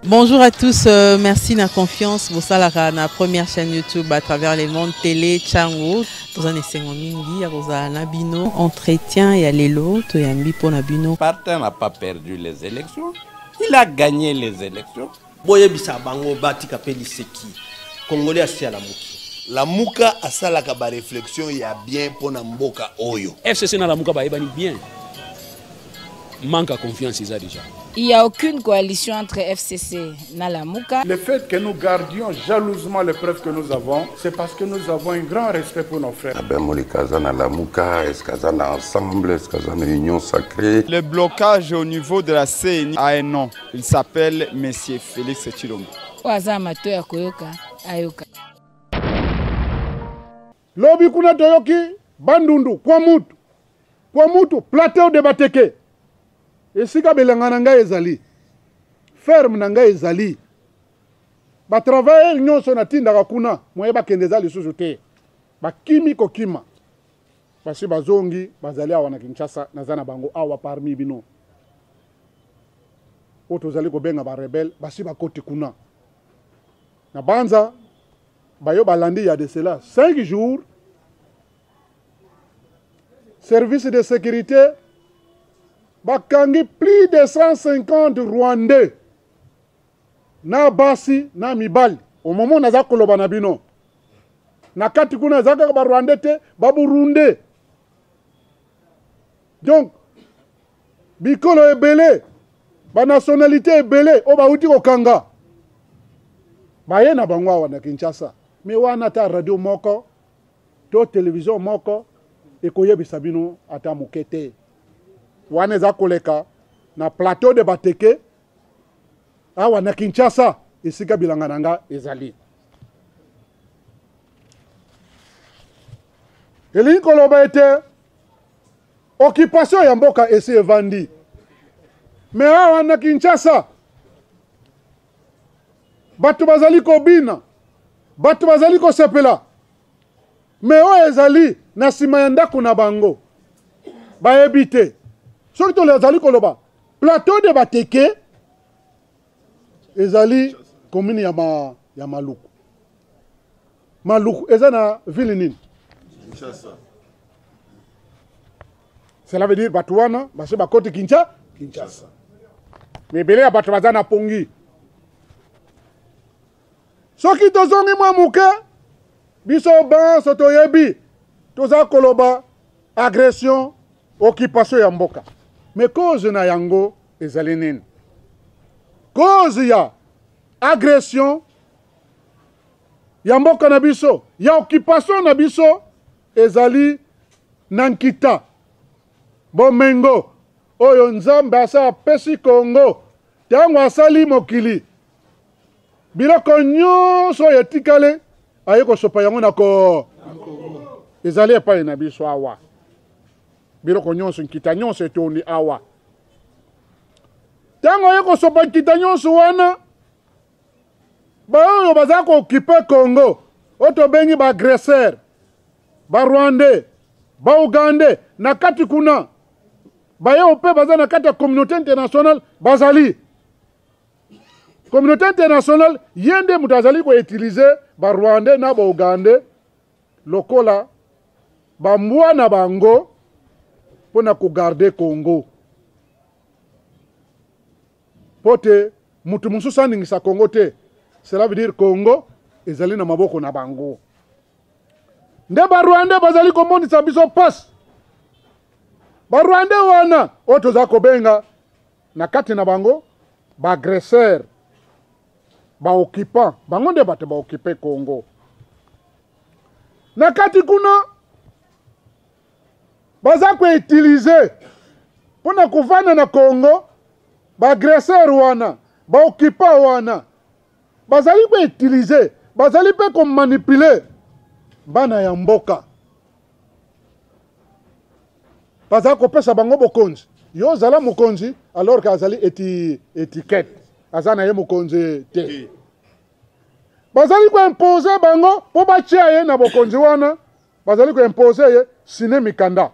Bonjour à tous, merci de la confiance. Vous savez la première chaîne YouTube à travers les mondes télé Tchango. Vous en essayez mingi, vous avez un bino entretien et aller l'autre et un bipo nabino. Partin n'a pas perdu les élections. Il a gagné les élections. Boye bisa bango bati kapeli seki. Congolais asi à la muki. La muka asala kaba réflexion ya bien pour mboka oyo. FCC na la muka ba ebani bien. Manque à confiance ils a déjà. Il n'y a aucune coalition entre FCC et Nalamuka. Le fait que nous gardions jalousement les preuves que nous avons, c'est parce que nous avons un grand respect pour nos frères. Ensemble, union sacrée. Le blocage au niveau de la CNI a un nom. Il s'appelle M. Félix Tshilombo. Lobi kuna toyoki, bandundu, kwa mutu, plateau de Bateke. Esika belanga nanga ezali ferme nanga ezali ba travailler nyonso na tinda kuna moye ba kendeza lisusu te ba kimi kokima basi bazongi bazali awa na Kinshasa nazana bango awa parmi bino oto zali ko benga ba rebelle basi ba koti kuna na banza bayo balandi ya de cela 5 jours service de sécurité bakangi plus de 150 Rwandais na basi na mibali au moment naza koloba na bino na kati kuna zaka ba Rwandais te ba Burundi donc bikolo ebele ba nationalité ebele o ba uti kokanga baye na bango awa na Kinshasa mais wana ta radio moko to télévision moko ekoyebisa bino ata mokete waneza koleka na plateau de Bateke awa na Kinshasa esika bilanga nanga ezali eli koloba ete occupation ya mboka esi evandi me awa na Kinshasa bato bazali kobina bato bazali kosepela me oyo ezali na nsima ya ndako na bango bayebi te surtout les ali koloba plateau de Bateke ezali commune ya Maluku. Maluku eza na ville nini? Kinshasa. Cela veut dire batuana basi bakoti Kinshasa. Mais belé ya batu bazana pongi. Soki tozongi mwa muke biso ban soto yebi toza koloba agression occupation ya mboka. Mais cause na yango ezali nini? Cause ya agression ya mboka na biso, ya occupation na biso ezali nankita. Bomengo oyo Nzambe asa pesi Congo tango asali mokili. Biloko nyonso etikale aye kosopa yango na ko ezali epai na biso awa. Biloko nyonso nkita nyonso etondi awa. Tango yeko sopa nkita nyonso wana ba oyo baza ko occuper Congo oto bengi ba agresseur ba Rwandais ba Ugandais na kati kuna ba yo pe baza na kati ya communauté internationale bazali communauté internationale yende mutazali ko utiliser ba Rwandais na ba Ugandais lokola ba mwana bango pour garder Congo. Pote mutu mususa ningisa Congo te. Cela veut dire Congo ezali na maboko na bango. Nde ba Rwanda bazali komoni sabiso pass. Ba Rwanda wana oto za kobenga na kati na bango ba agresseur ba occupant bango nde bate ba occuper Congo. Na kati kuna baza ko utiliser pona kuvana na Congo ba agresseur wana ba occupant wana bazali ko utiliser bazali pe ko manipuler bana ya mboka baza ko pesa bango bokonzi yo zala mokonzi alors que azali étiquette azana ye mokonzi te bazali ko imposer bango po ba chia ye na bokonzi wana bazali ko imposer ye sine mikanda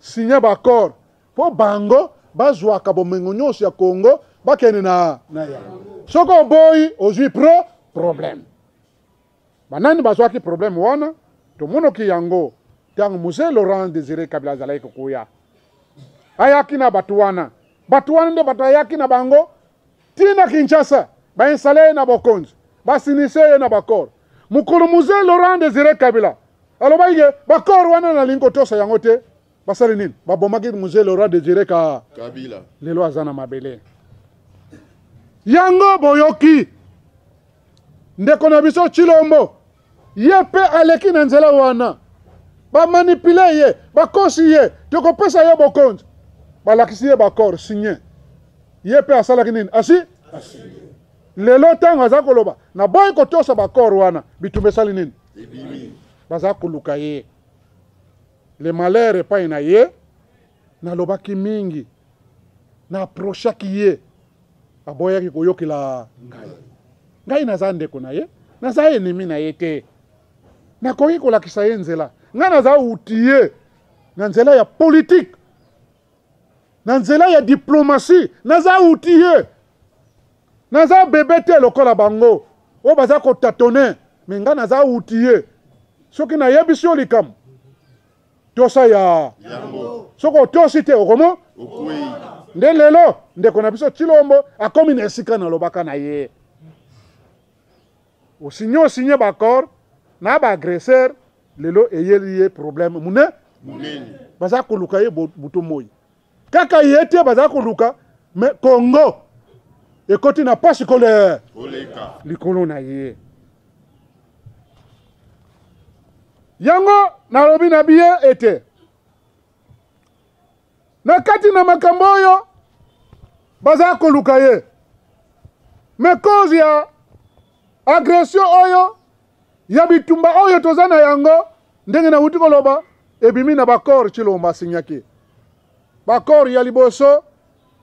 signer ba accord po bango bazwaka bomengo nyonso ya Congo bakende na yango soko oboyi ozwi problème banani bazwaki problème wana tomonoki yango ntango Mzee Laurent Désiré Kabila azalaki kokuya ayaki na bato wana nde bato ayaki na bango tina Kinshasa bainstale ye na bokonzi basinise ye na bakor mokolo Mzee Laurent Désiré Kabila alobaki ke bakor wana nalingi kotosa yango te basali nini babomaki Mzee Laurent Désiré Kabila lelo aza na mabele yango boyoki ndeko na biso Tshilombo ye pe aleki na nzela wana bamanipule ye bakosi ye tokopesa ye bokonzi balakisi ye bakor signé ye pe asalaki nini asi lelo ntango aza koloba na boyi kotosa bakor wana bitumba esali nini baza koluka ye le malheur epai na ye nalobaki mingi na approchaki ye aboyaki koyokela ngai naza ndeko na ye naza ennemi na ye te nakoki kolakisa ye nzela ngai naza uti ye na nzela ya politique na nzela ya diplomatie naza uti ye naza bebe te lokola bango oyo baza kotatone me ngai naza uti ye soki nayebisi yo likambo tosa ya soki otosi te okomo nde lelo ndeko na biso Tshilombo akomi na esika nalobaka na ye osinye bakor na baagresseur lelo eyeli ye problème munene baza koluka ye butu moi kaka ye te baza koluka me Congo ekoti na pasi likolo na ye yango nalobi na biye ete na kati na makambo oyo baza koluka ye me cause ya agression oyo ya bitumba oyo toza na yango ndenge na wuti koloba ebimi na bakor Tshilombo asinyaki bakor ya liboso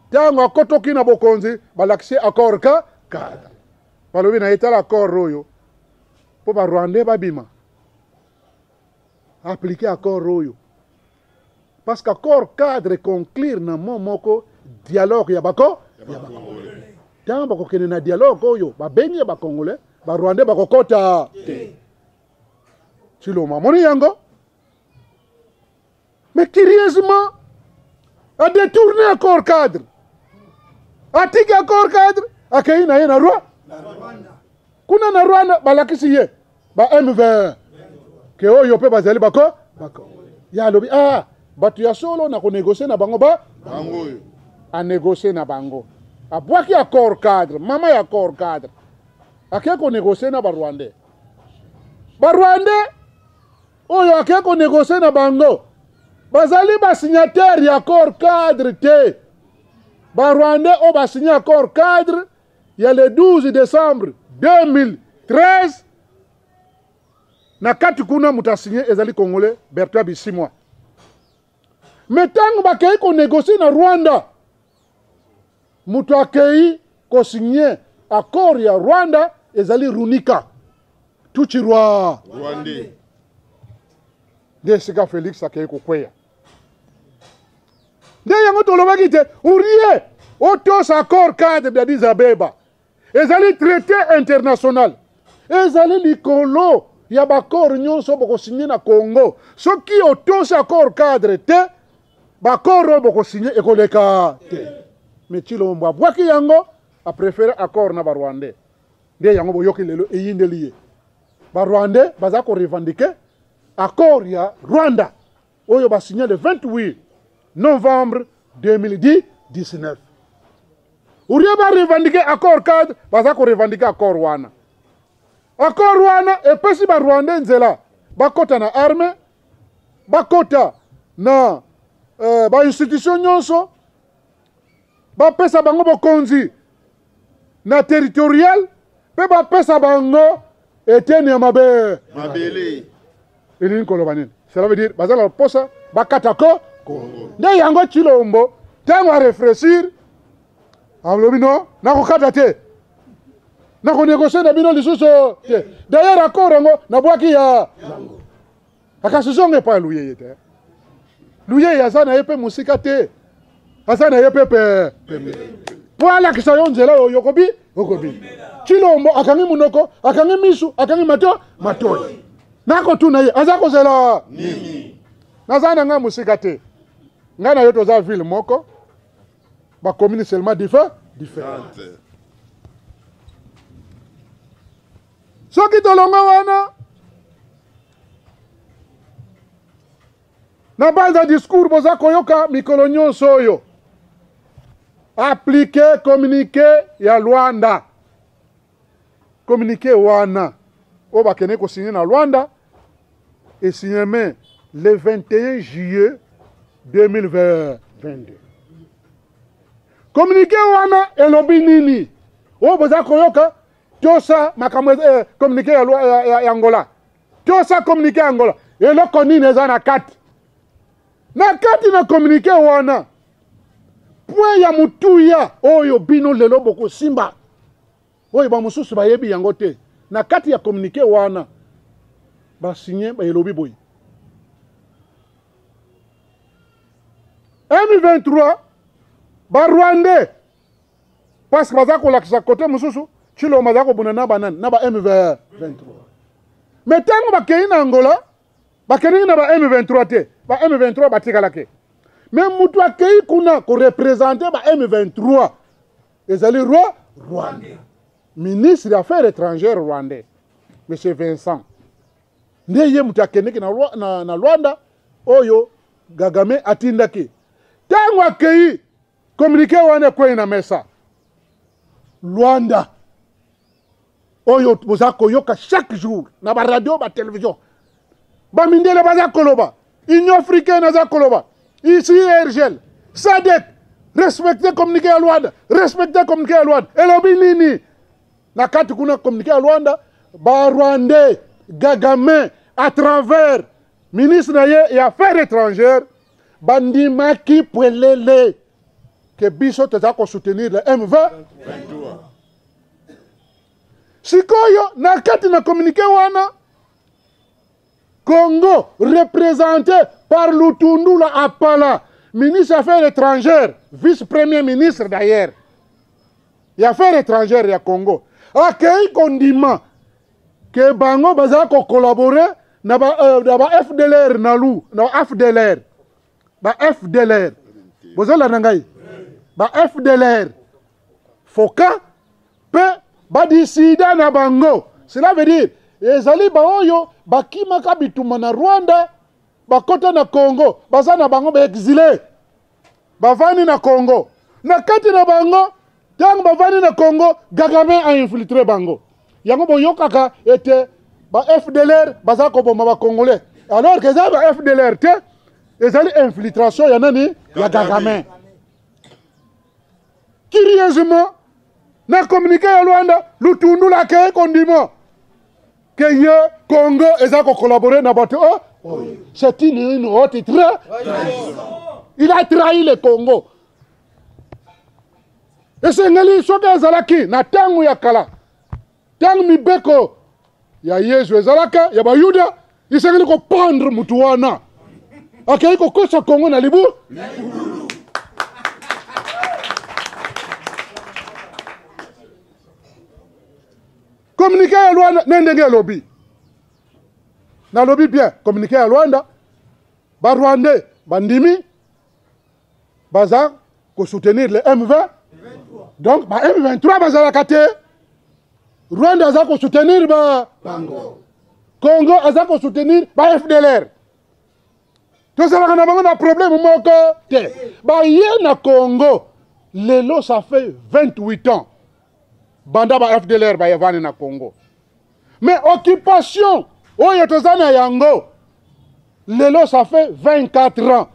ntango akotoki na bokonzi balakisi accord cadre balobi na etala accord oyo mpo barwandais babima aplike accord oyo parce que accord cadre conclure na moko dialogue ya bako ntango bakokende na dialogue oyo babengi bakongolais barwandais bakokota te Tshilombo amoni yango mais curieusement a détourné accord cadre atiki accord cadre akei na ye na Rwanda kuna na Rwanda balakisi ye ba M20 ke oyo pe bazali bako ya lobi bato ya solo na konegocie na bango bango a négocier na bango abwaki accord cadre mama ya accord cadre ake konegocie na barwandais oyo ake konegocie na bango bazali basignataire ya accord cadre te barwandais oyo basigné accord cadre ya le 12 décembre 2013 na kati kuna mutu asigné ezali congolais Bertrand Bisimwa me ntango bakei konegocie na Rwanda mutu akei kosigné accord ya Rwanda ezali Runika Tuchirwa Rwandais nde esika Félix akei kokweya nde yango tolobaki te urie otosa accord cadre de Addis Abeba ezali traité international ezali likolo ya bakor nyonso bokosigné na Congo soki otosa accord cadre te bakor oyo bokosigné ekoleka te me Tshilombo abwaki yango apréféré accord na barwandais nde yango boyoki lelo eyindeli ye barwandais baza korevendike accord ya Rwanda oyo basigné le 28 novembre 2019 urie barevendike accord cadre baza korevendike accord wana epesi barwandais nzela bakota na arme bakota na bainstitution nyonso bapesa bango bokonzi na territorial mpe bapesa bango eteni ya mabele elingi koloba nini cela veut dire bazala posa bakata nde yango Tshilombo ntango arefreshir alobi no nakokata te nakonegocie na bino lisusu te d'ailleurs accord yango nabwaki ya akasi zongo epai ya luye ye te luye ye aza na ye mpe mosika te aza na ye mpe Voilà que ça y est, là, yokobi, yokobi. Chilombo, akangi munoko, akangi misu, akangi mato. Nako tunaye, azako zela. Nazana nga musikate. Nga na yoto za ville moko. Ba commune seulement différente. Soki tolonga wana. Na banza discours boza koyoka mikolo nyonso oyo. Appliquer, communiquer ya Luanda. Communiquer wana. O bakene ko signer na Luanda. Et signer le 21 juillet 2022. Communiquer wana elobi nini. O boza koyoka tosa makamwe communiquer ya Angola. Tosa communiquer Angola. Eloko nini eza na kati. Na kati na communiquer wana. Point ya mutuya oyo bino lelo boko simba. Oyo ba mususu ba yebi yango te. Na kati ya communiquer wana ba signer ba elobi boy. M23 ba Rwandais parce que bazako lakisa côté mususu chilo mazako bunana banane na ba M23. Mais tango ba kei na Angola ba kei na ba M23 te. Ba M23 batikalake. Mais mutu akei kuna ko représenter ba M23. Ezali Rwanda. Ministre des Affaires étrangères rwandais. Monsieur Vincent. Ndeye mutu akeneki na Rwanda oyo Kagame atindaki. Tango akei communiqué wana kwa ina mesa. Rwanda. Oyo boza koyoka chaque jour na ba radio ba télévision. Ba mindele baza koloba. Union africaine aza koloba. Ici RGL. SADC. Respecter communiqué à Luanda. Respecter communiqué à Luanda. Elobi nini. Na kati kuna communiqué à Luanda. Ba Rwandais. Kagame. À travers ministre des Affaires étrangères. Bandimaki Pwelele. Que biso teza ko soutenir le M23. Sikoyo. Na kati na communiqué wana. Congo, représenté par Lutundula Apala, ministre des Affaires étrangères, vice-premier ministre d'ailleurs. Les Affaires étrangères du Congo. Akei kondima que bango bazako collaborer na ba FDLR nalu, na FDLR. Ba FDLR. Bozala nangai. Ba FDLR. Foka pe ba disida na bango. Cela veut dire ezali baoyo bakimaka bituma na Rwanda bakota na Congo baza na bango ba exilé bavani na Congo na kati na bango tango bavani na Congo Kagame a infiltré bango yango boyokaka ete ba FDLR baza ko bomba ba Congolais alors que ça ba FDLR te ezali infiltration ya nani ya Kagame. Curieusement na communiqué ya Rwanda Lutundu la ke kondimo que le Congo est collaboré dans votre c'est une haute trahison. Il a trahi le Congo. Et c'est ngeli soka zalaki na tangu ya kala. Tangu mibeko ya Yesu zalaka ya bayuda isengeli ko pendre mutu wana. Akei ko kosa Congo na libu. Communiquer à Luanda, n'endenge lobby. Na lobby bien, communiquer à Luanda. Ba Rwandais, bandimi, baza, ko soutenir le M20. Donc, ba M23 baza la kate. Rwanda aza ko soutenir ba Congo aza ko soutenir ba FDLR. Tout ça va na problème moko te. Ba yé na Congo, lelo ça fait 28 ans. Banda ba FDLR ba yavani na Congo. Mais occupation, oyo tozana yango. Lelo ça fait 24 ans.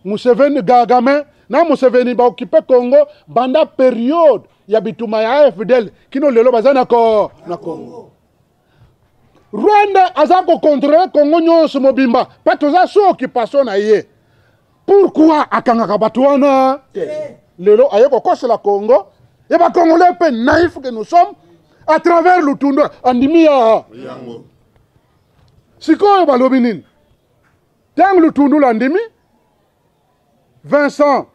Museveni Kagame na Museveni ba occupé Congo banda période ya bituma ya FDL kino lelo bazana ko na Congo. Rwanda azako contrôler Congo nyonso mobimba. Patoza so occupation na ye. Pourquoi akangaka batuana? Lelo ayeko kosa la Congo. Et les Congolais peu naïfs que nous sommes, à travers le tournoi, andimi ya. Si quoi va l'obinin? Tant le tournoi l'andimi, Vincent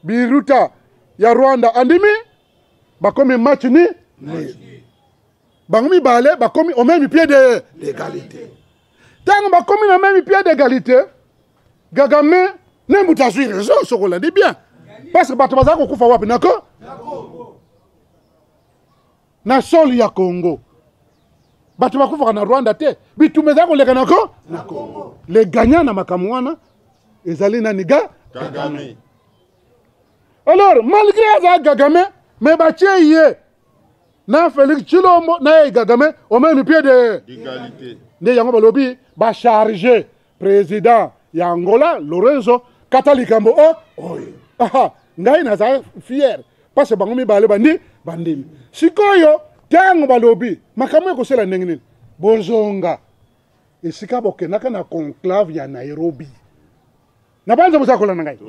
Biruta, ya Rwanda andimi bakomi match ni bango mibale bakomi au même pied d'égalité. Tant bakomi au même pied d'égalité, Kagame nembuta sur raison sokola dit bien parce que bato bazako kufa wapi nako na sol ya Congo. Bato bakufa na Rwanda te bitumbe zako leka nako na Congo. Les gagnants na makamwana ezali na niga Kagame. Alors malgré ça Kagame mais batie yé na Félix Tshilombo na Kagame au même pied d'égalité. Ne yango balobi ba charger président ya Angola Lorenzo Katalikambo aha ngai na za fier parce que bango mibale bandimi sikoyo tango balobi makamwe ko sela ndengene bozonga esika bokenaka na conclave ya Nairobi na banza musakola ngai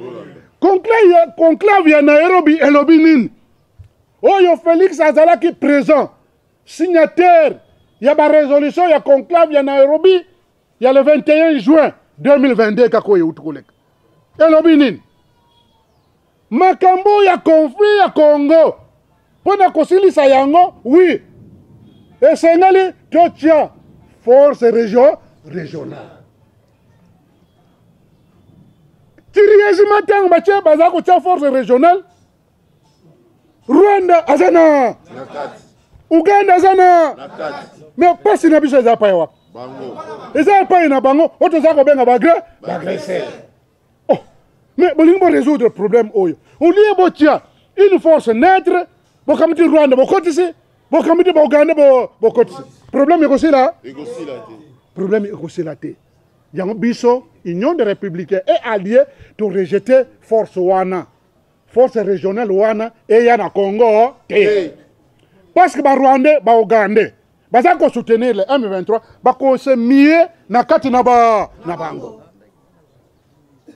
conclave ya Nairobi elobi nini oyo Félix azalaki présent signataire ya ba résolution ya conclave ya Nairobi ya le 21 juin 2022 kako yutukoleka elobi nini makambo ya conflit ya Congo pona kosilisa yango oui esengali totia force régionale tiriezi matango batie baza kotia force régionale Rwanda azana Uganda azana mais pasi na biso eza pa yawa bango eza pa ina bango otoza ko benga bagresseur mais bolingo résoudre le problème oyo uliye botia une force neutre bokamiti Rwanda bokotisi bokamiti Uganda bokotisi problème ekosila problème ekosila te yango biso Union des Républicains est allié to rejeter force wana force régionale wana et ya na Congo te parce que ba Rwanda ba Uganda baza ko soutenir le M23 ba ko se mié na kati na bango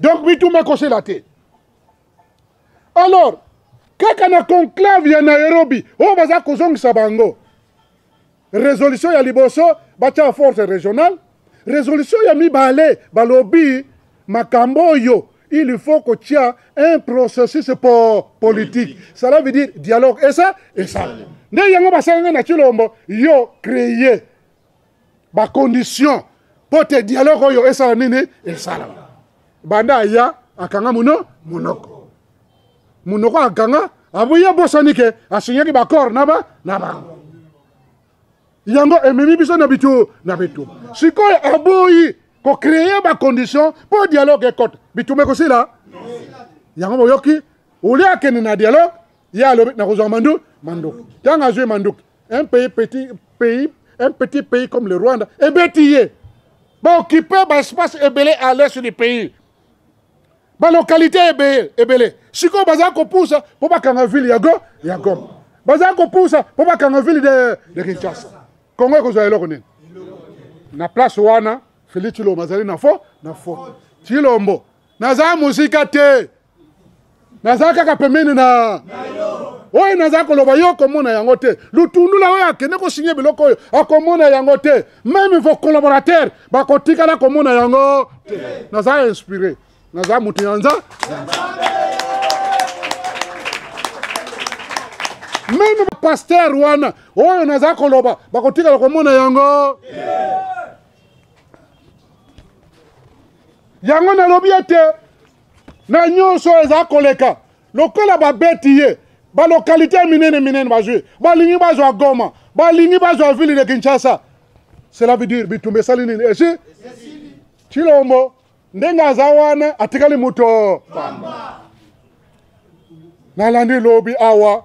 donc bitumba kosila te. Alors kaka na conclave ya Nairobi o baza kozongisa bango résolution ya liboso batia force régionale résolution ya mibale balobi makambo yo il faut que tu aies un processus politique. Cela veut dire dialogue. Et ça ne yango basanga na Tshilombo yo créer ba condition pour te dialogue yo esa nini esala. Banda ya akanga munoko akanga abuya bosanike asinyaki ba corps na ba yango ememi biso na bitu sikoy aboyi ko créer ba condition pour dialogue ekote bitume ko sila yango boyoki uli akene na dialogue ya lobi na kozwa manduki tanga jouer manduki un petit pays comme le Rwanda ebetiye ba occuper ba espace ebelé à l'est du pays ba localité ebelé sikoy baza ko poussa pour ba kanga ville ya Goma baza ko poussa pour ba kanga ville de Kinshasa Congo ko zoelo ko nini na place wana Félix Tshilombo azali na fo Tshilombo naza musika te naza kaka pembeni na oyo naza koloba yo komona yango te lutundula oyo akende kosigner biloko oyo akomona yango te même vos collaborateurs bakotikala komona yango te naza inspiré naza mutu yanza même pasteur wana oyo naza koloba bakotikala komona yango yango na lobi ete na nyonso eza koleka lokola babeti ye ba localité minene bazwe balingi bazwa Goma balingi bazwa ville de Kinshasa cela veut dire bitumbe sali nini esi Tshilombo ndenga za wana atikali muto pamba na landi lobi awa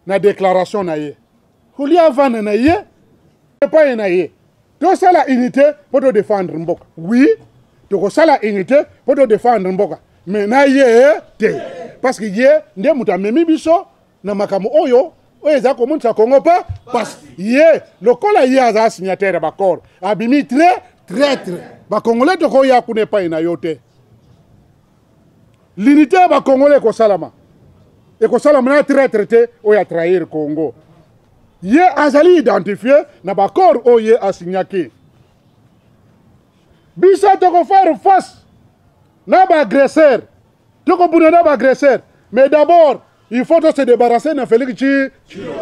na déclaration na ye huli avana na ye pas na ye to sala unité pour te défendre mboka oui to sala unité pour te défendre mboka mais na ye te parce que ye nde muta memi biso na makamo oyo eza ko munta Congo pa parce ye lokola ye aza signataire ba accord abimi traître ba congolais to ko ya kune pa ina yote l'unité ba congolais ko salama et ko salama na traître oya trahir Congo ye azali identifié na ba accord oye asignaki bisa to ko faire face na ba agresseur to ko buna na ba agresseur mais d'abord il faut se débarrasser de Félix Tshilombo.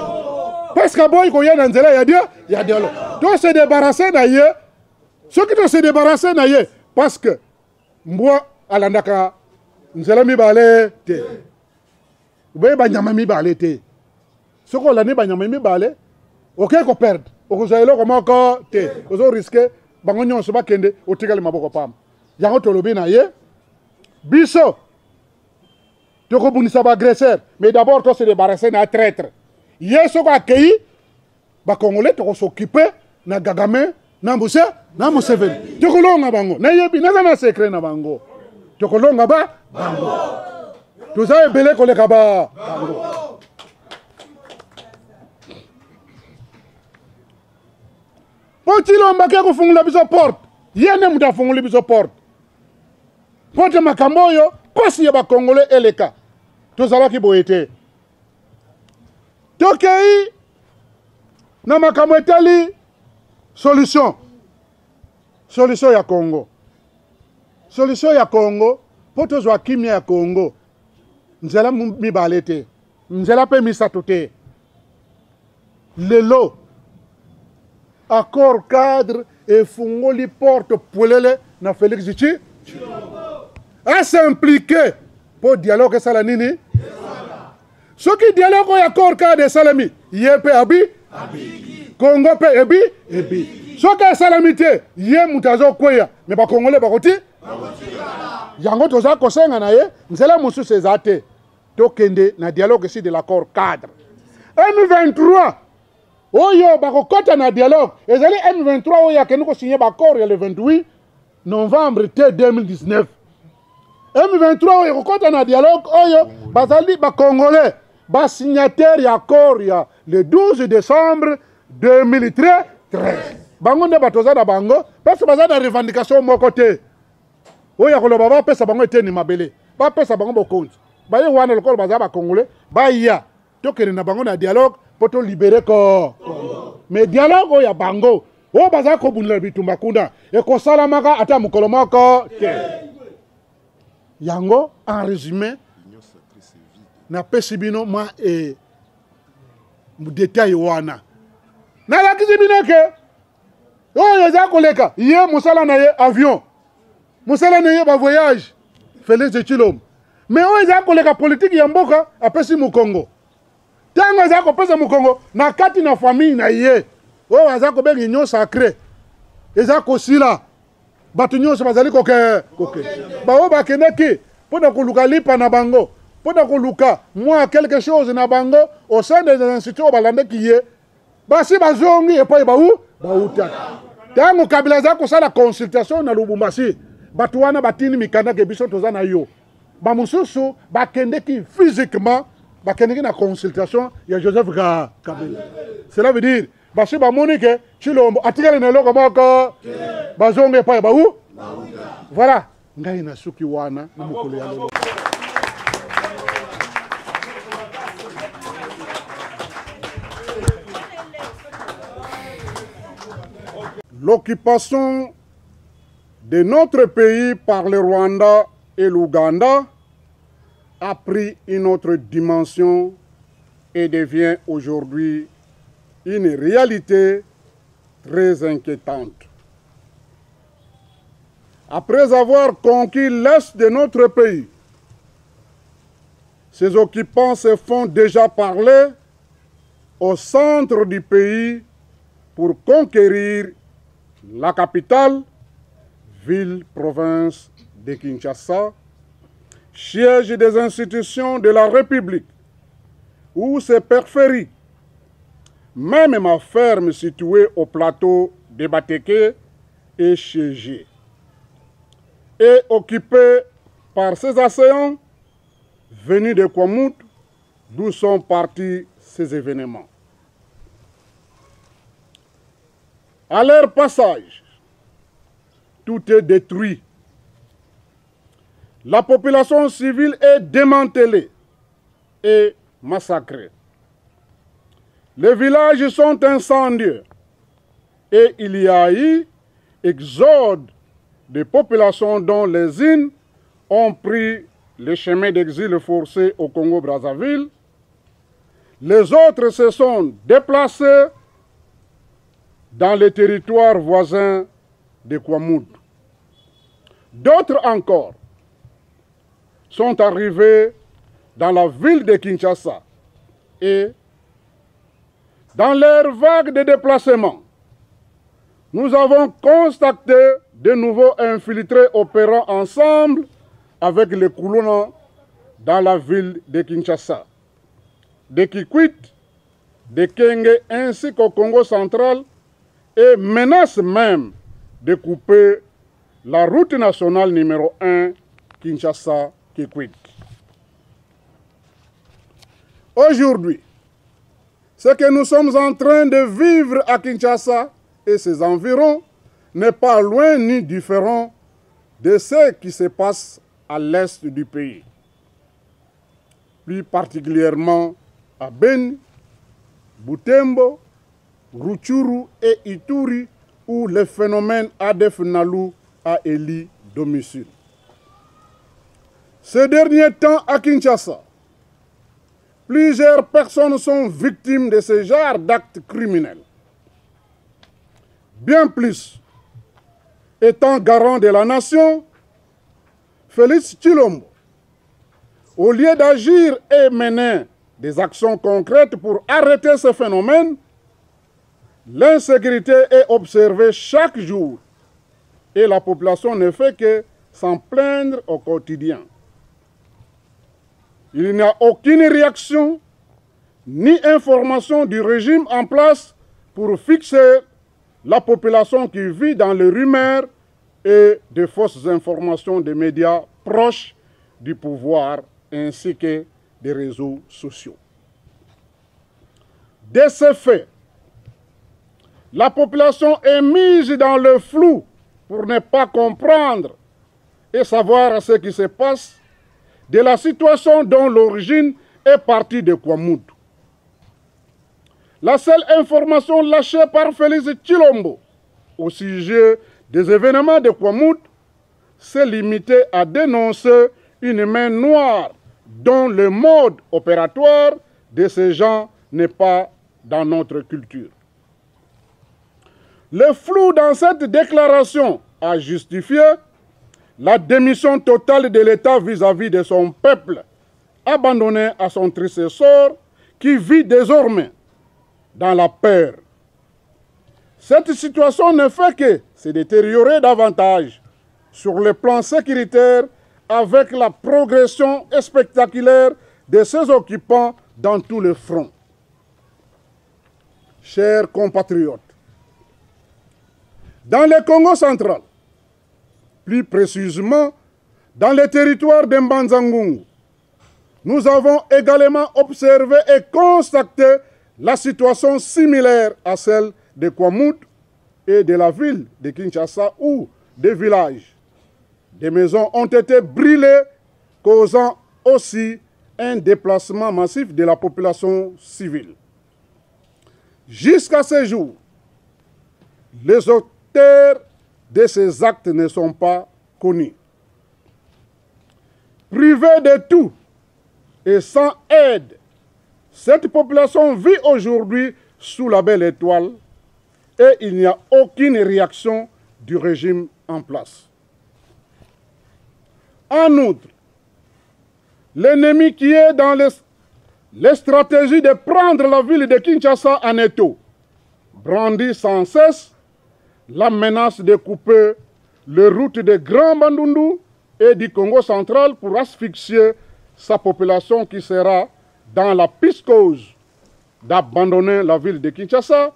Parce que boy, il y a il y a dialogue. Donc se débarrasser d'ailleurs. Ceux qui doivent se débarrasser d'ailleurs. Parce que moi, à l'andaka, nous allons m'y te. Vous voyez, banyama balé te. Ce qu'on l'a dit, banyama balé. Ok, qu'on perde. Vous allez là comment encore te. Vous allez risquer. Bangonyon se bat kende. Au tigal maboko pam. Yango tolobi na ye. Biso. Tu as agresseur. Mais d'abord, tu se débarrasser d'un traître. Hier, ce qu'on a accueilli, les Congolais tu s'occuper de Gagame, de Museveni. Tu as dit bango. Na secret na bango. Tu as dit bango. Tu as belé ko le kaba bango. Poti lomba ke ko fungula biso porte. Yene muta fungula biso porte. Poti makambo yo, pasi ya ba Congolais eleka. Tozalaki boyete. Tokei na makambo etali solution ya Congo. Solution ya Congo, po tozwa kimia ya Congo. Nzela mibale te. Nzela pe misato te. Lelo accord cadre et fungoli porte polele na Félix Tshilombo. A s'impliquer pour dialogue sala nini? Ce qui dialogue au accord cadre et salami, yé pe abi, Congo pe ebi. Ce qui est salamité, yé mutazo kweya, mais pas Congolais bakoti. Yango toza kosenga na ye, nzela musu sezate. Tokende na dialogue ici de l'accord cadre. M23 Oyo bakokota na dialogue. Ezali M23 oyo akeni ko signer l'accord le 28 novembre 2019. M23 oyo kokota na dialogue oyo bazali ba Congolais ba signataire ya accord ya le 12 décembre 2013. Bango nde batoza na bango parce que bazali na revendication moko te. Oyo koloba ba pesa bango eteni mabele. Ba pesa bango bokonzi. Ba ye wana lokolo bazali ba Congolais ba ya tokene na bango na dialogue pour te libérer Congo. Mais dialogue oyo ya bango o bazali ko bunela bitumba kuna e ko salamaka ata mukolo moko te. Yango en résumé na pesibino ma e mu détail wana na la kizibino ke oyo za koleka ye musala na ye avion musala na ye ba voyage Félix Tshilombo mais oyo za koleka politique ya mboka apesi mu Congo tango za ko pesa mu Congo na kati na famille na ye oyo za ko bengi union sacrée eza ko sila batu nyonso bazali koke bao bakendeki pona koluka lipa na bango pona koluka moi quelque chose na bango au sein des institutions balandeki ye basi bazongi epai bauta tango kabila za kosala consultation na Lubumbashi batu wana batini mikanda ke biso toza na yo bamususu bakendeki physiquement bakendeki na consultation ya Joseph Kabila. Cela veut dire basi bamoni ke Tshilombo atikale na loko moko bazonge epai voilà ngai na suki wana na mokolo ya lelo. L'occupation de notre pays par le Rwanda et l'Ouganda a pris une autre dimension et devient aujourd'hui une réalité très inquiétante. Après avoir conquis l'est de notre pays, ces occupants se font déjà parler au centre du pays pour conquérir la capitale, ville-province de Kinshasa, siège des institutions de la République, où ses périphéries, même ma ferme située au plateau de Bateke, est siégée et occupée par ces assaillants venus de Kwamut, d'où sont partis ces événements. À leur passage, tout est détruit. La population civile est démantelée et massacrée. Les villages sont incendiés et il y a eu exode des populations dont les unes ont pris le chemin d'exil forcé au Congo-Brazzaville Les autres se sont déplacés dans les territoires voisins de Kwamoud. D'autres encore sont arrivés dans la ville de Kinshasa et dans leur vague de déplacement, nous avons constaté de nouveaux infiltrés opérant ensemble avec les Koulona dans la ville de Kinshasa, de Kikwit, de Kenge ainsi qu'au Congo central et menacent même de couper la route nationale numéro 1 Kinshasa-Kikwit. Aujourd'hui, ce que nous sommes en train de vivre à Kinshasa et ses environs n'est pas loin ni différent de ce qui se passe à l'est du pays, plus particulièrement à Beni, Butembo, Rutshuru et Ituri, où le phénomène ADF Nalu a élu domicile. Ces derniers temps à Kinshasa, plusieurs personnes sont victimes de ce genre d'actes criminels. Bien plus, étant garant de la nation, Félix Tshilombo, au lieu d'agir et mener des actions concrètes pour arrêter ce phénomène, l'insécurité est observée chaque jour et la population ne fait que s'en plaindre au quotidien. Il n'y a aucune réaction ni information du régime en place pour fixer la population qui vit dans les rumeurs et de fausses informations des médias proches du pouvoir ainsi que des réseaux sociaux. De ce fait, la population est mise dans le flou pour ne pas comprendre et savoir ce qui se passe de la situation dont l'origine est partie de Kwamoud. La seule information lâchée par Félix Tshilombo au sujet des événements de Kwamoud s'est limitée à dénoncer une main noire dont le mode opératoire de ces gens n'est pas dans notre culture. Le flou dans cette déclaration a justifié la démission totale de l'État vis-à-vis de son peuple, abandonné à son triste sort, qui vit désormais dans la peur. Cette situation ne fait que se détériorer davantage sur le plan sécuritaire avec la progression spectaculaire de ses occupants dans tous les fronts. Chers compatriotes, dans le Congo central, plus précisément dans le territoire de Mbanza-Ngungu, nous avons également observé et constaté la situation similaire à celle de Kwamoud et de la ville de Kinshasa où des villages, des maisons ont été brûlées, causant aussi un déplacement massif de la population civile. Jusqu'à ce jour, les auteurs de ces actes ne sont pas connus. Privée de tout et sans aide, cette population vit aujourd'hui sous la belle étoile et il n'y a aucune réaction du régime en place. En outre, l'ennemi qui est dans les stratégies de prendre la ville de Kinshasa en étau brandit sans cesse la menace de couper les routes de Grand Bandundu et du Congo central pour asphyxier sa population qui sera dans la piscose d'abandonner la ville de Kinshasa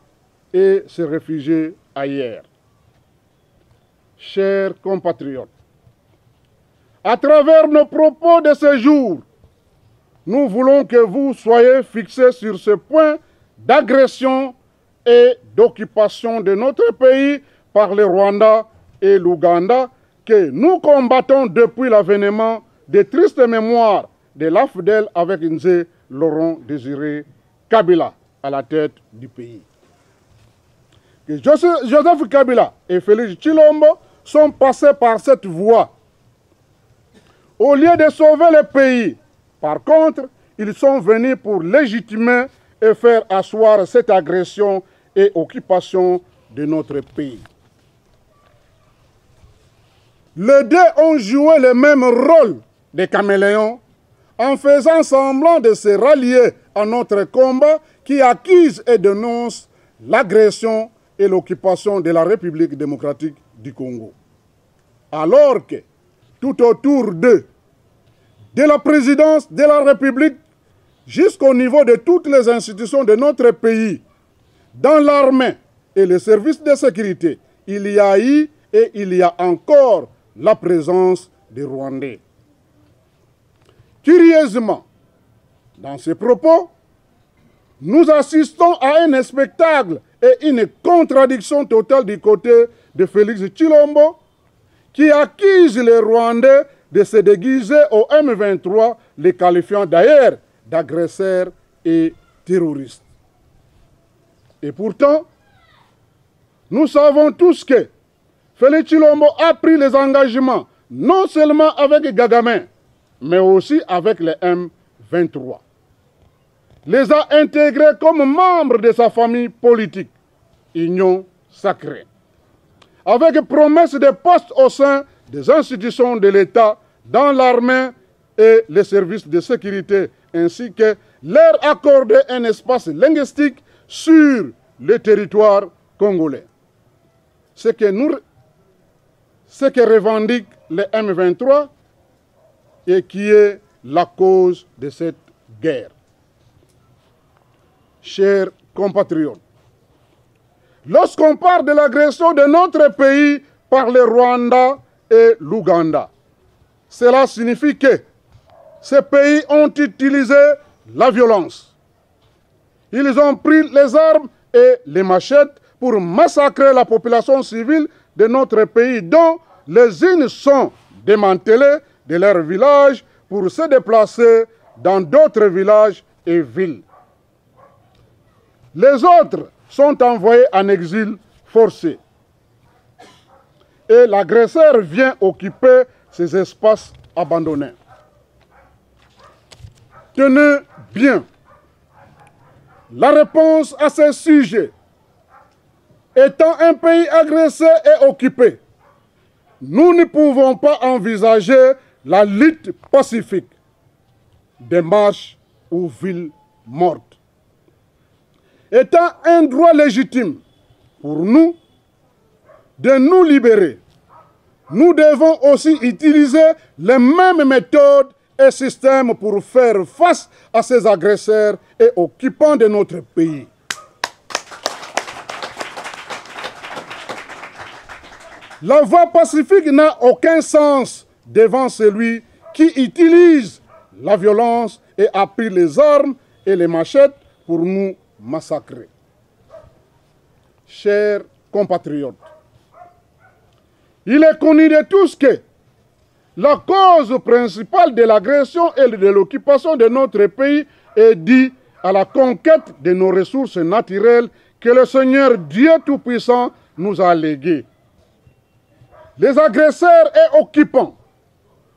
et se réfugier ailleurs. Chers compatriotes, à travers nos propos de ce jour, nous voulons que vous soyez fixés sur ce point d'agression et d'occupation de notre pays par le Rwanda et l'Ouganda que nous combattons depuis l'avènement des tristes mémoires de l'AFDEL avec Nzé Laurent Désiré Kabila à la tête du pays. Que Joseph Kabila et Félix Tshilombo sont passés par cette voie. Au lieu de sauver le pays, par contre, ils sont venus pour légitimer et faire asseoir cette agression et occupation de notre pays. Les deux ont joué le même rôle des caméléons en faisant semblant de se rallier à notre combat qui accuse et dénonce l'agression et l'occupation de la République démocratique du Congo. Alors que, tout autour d'eux, de la présidence de la République jusqu'au niveau de toutes les institutions de notre pays, dans l'armée et les services de sécurité, il y a eu et il y a encore la présence des Rwandais. Curieusement, dans ces propos, nous assistons à un spectacle et une contradiction totale du côté de Félix Tshilombo, qui accuse les Rwandais de se déguiser au M23, les qualifiant d'ailleurs d'agresseurs et terroristes. Et pourtant, nous savons tous que Félix Tshilombo a pris les engagements, non seulement avec Gagamin, mais aussi avec les M23. Les a intégrés comme membres de sa famille politique, Union sacrée, avec promesse de postes au sein des institutions de l'État, dans l'armée et les services de sécurité, ainsi que leur accorder un espace linguistique sur le territoire congolais. Ce que revendiquent les M23 et qui est la cause de cette guerre. Chers compatriotes, lorsqu'on parle de l'agression de notre pays par le Rwanda et l'Ouganda, cela signifie que ces pays ont utilisé la violence. Ils ont pris les armes et les machettes pour massacrer la population civile de notre pays, dont les unes sont démantelées de leurs villages pour se déplacer dans d'autres villages et villes. Les autres sont envoyés en exil forcé. Et l'agresseur vient occuper ces espaces abandonnés. Tenez bien, la réponse à ce sujet, étant un pays agressé et occupé, nous ne pouvons pas envisager la lutte pacifique des marches ou villes mortes. Étant un droit légitime pour nous de nous libérer, nous devons aussi utiliser les mêmes méthodes et systèmes pour faire face à ces agresseurs et occupants de notre pays. La voie pacifique n'a aucun sens devant celui qui utilise la violence et a pris les armes et les machettes pour nous massacrer. Chers compatriotes, il est connu de tous que la cause principale de l'agression et de l'occupation de notre pays est due à la conquête de nos ressources naturelles que le Seigneur Dieu Tout-Puissant nous a léguées. Les agresseurs et occupants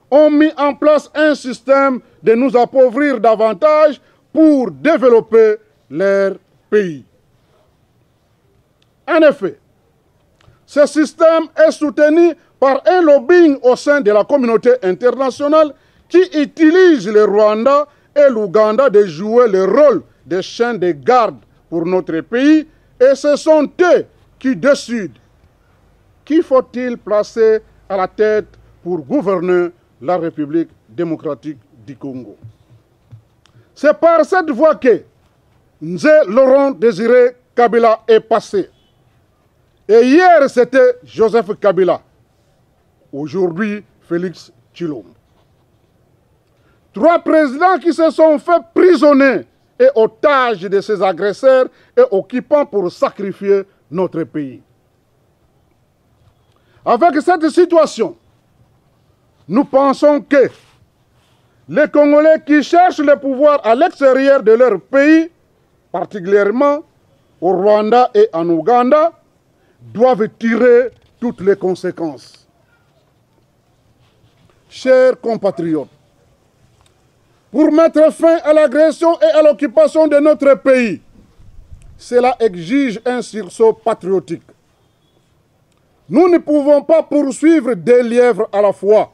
ont mis en place un système de nous appauvrir davantage pour développer leur pays. En effet, ce système est soutenu par un lobbying au sein de la communauté internationale qui utilise le Rwanda et l'Ouganda de jouer le rôle de chiens de garde pour notre pays, et ce sont eux qui décident qui faut-il placer à la tête pour gouverner la République démocratique du Congo. C'est par cette voie que Nzé Laurent Désiré Kabila est passé. Et hier, c'était Joseph Kabila. Aujourd'hui, Félix Tshilombo. 3 présidents qui se sont fait prisonniers et otages de ces agresseurs et occupants pour sacrifier notre pays. Avec cette situation, nous pensons que les Congolais qui cherchent le pouvoir à l'extérieur de leur pays, particulièrement au Rwanda et en Ouganda, doivent tirer toutes les conséquences. Chers compatriotes, pour mettre fin à l'agression et à l'occupation de notre pays. Cela exige un sursaut patriotique. Nous ne pouvons pas poursuivre des lièvres à la fois.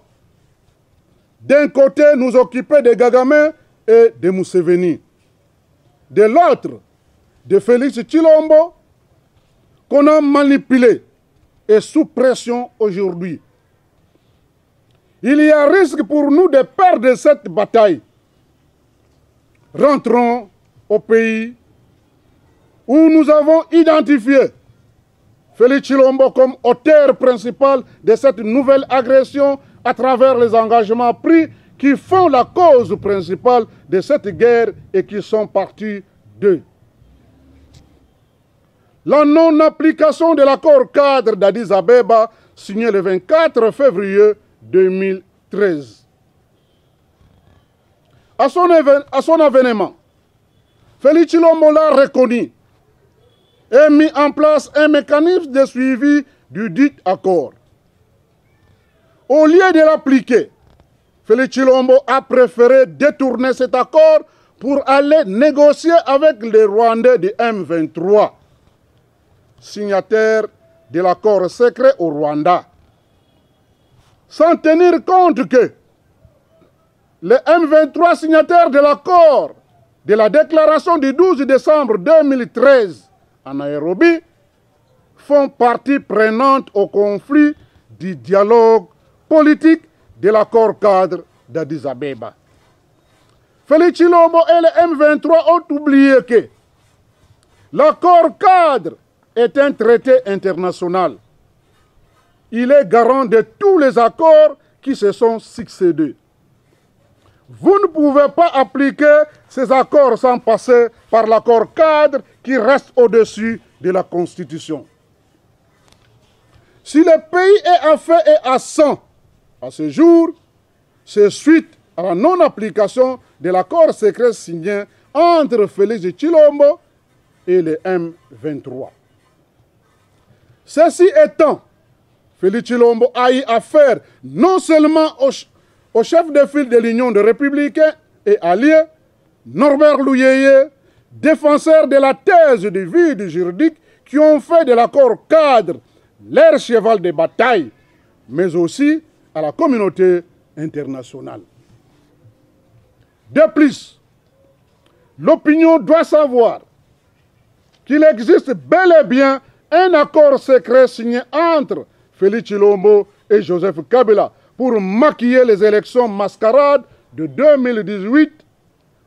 D'un côté, nous occuper de Gagamé et de Museveni. De l'autre, de Félix Tshilombo, qu'on a manipulé et sous pression aujourd'hui. Il y a risque pour nous de perdre cette bataille. Rentrons au pays où nous avons identifié Félix Tshilombo comme auteur principal de cette nouvelle agression à travers les engagements pris qui font la cause principale de cette guerre et qui sont partis d'eux. La non-application de l'accord cadre d'Addis Abeba signé le 24 février 2013. À son avènement, Félix Tshilombo l'a reconnu et mis en place un mécanisme de suivi du dit accord. Au lieu de l'appliquer, Félix Tshilombo a préféré détourner cet accord pour aller négocier avec les Rwandais du M23, signataires de l'accord secret au Rwanda, sans tenir compte que les M23 signataires de l'accord de la déclaration du 12 décembre 2013 à Nairobi font partie prenante au conflit du dialogue politique de l'accord cadre d'Addis Abeba. Félix Tshilombo et les M23 ont oublié que l'accord cadre est un traité international. Il est garant de tous les accords qui se sont succédés. Vous ne pouvez pas appliquer ces accords sans passer par l'accord cadre qui reste au-dessus de la Constitution. Si le pays est à feu et à sang à ce jour, c'est suite à la non-application de l'accord secret signé entre Félix Tshilombo et les M23. Ceci étant, Félix Tshilombo a eu affaire non seulement au chef de file de l'Union des Républicains et alliés, Norbert Louyeye, défenseur de la thèse du vide juridique qui ont fait de l'accord cadre leur cheval de bataille, mais aussi à la communauté internationale. De plus, l'opinion doit savoir qu'il existe bel et bien un accord secret signé entre Félix Tshilombo et Joseph Kabila pour maquiller les élections mascarades de 2018